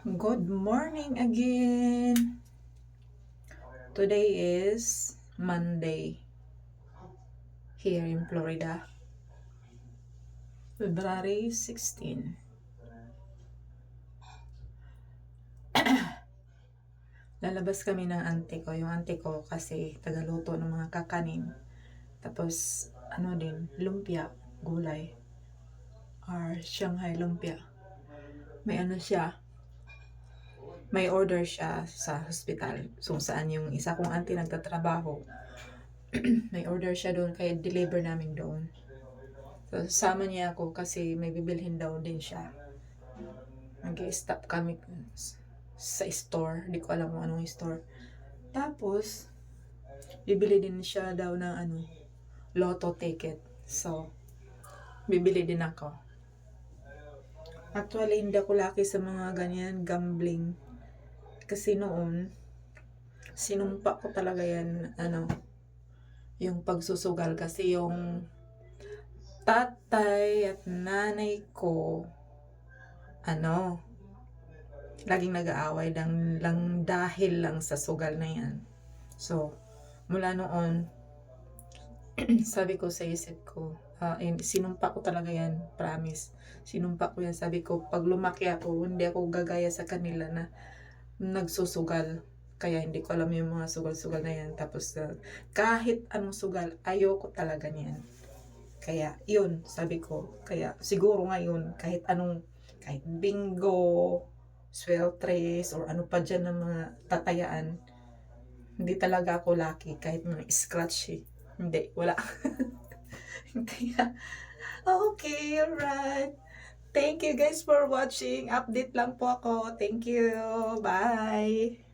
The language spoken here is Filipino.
Good morning again. Today is Monday here in Florida, February 16. Lalabas kami ng auntie ko. Yung auntie ko kasi tagaluto ng mga kakanin. Tapos, lumpia, gulay. Or Shanghai lumpia. May may order siya sa hospital. So, saan yung isa kong auntie nagtatrabaho. May order siya doon, kaya deliver namin doon. So, sama niya ako kasi may bibilhin daw din siya. Nag-i-stop kami sa store. Hindi ko alam kung anong store. Tapos, bibili din siya daw ng lotto ticket. So, bibili din ako. Actually, hindi ako lucky sa mga ganyan, gambling. Kasi noon, sinumpa ko talaga yan, yung pagsusugal. Kasi yung tatay at nanay ko, laging nag-aaway lang dahil lang sa sugal na yan. So, mula noon, sabi ko sa isip ko, sinumpa ko talaga yan, promise. Sinumpa ko yan, sabi ko, pag lumaki ako, hindi ako gagaya sa kanila na nagsusugal. Kaya hindi ko alam yung mga sugal-sugal na yan. Tapos, kahit anong sugal, ayoko talaga niyan. Kaya, yun, sabi ko. Kaya, siguro ngayon, kahit bingo, sweltres, or ano pa dyan ng mga tatayaan, hindi talaga ako lucky. Kahit mga scratch Hindi, wala. Kaya, okay, alright. Thank you guys for watching. Update lang po ako. Thank you. Bye.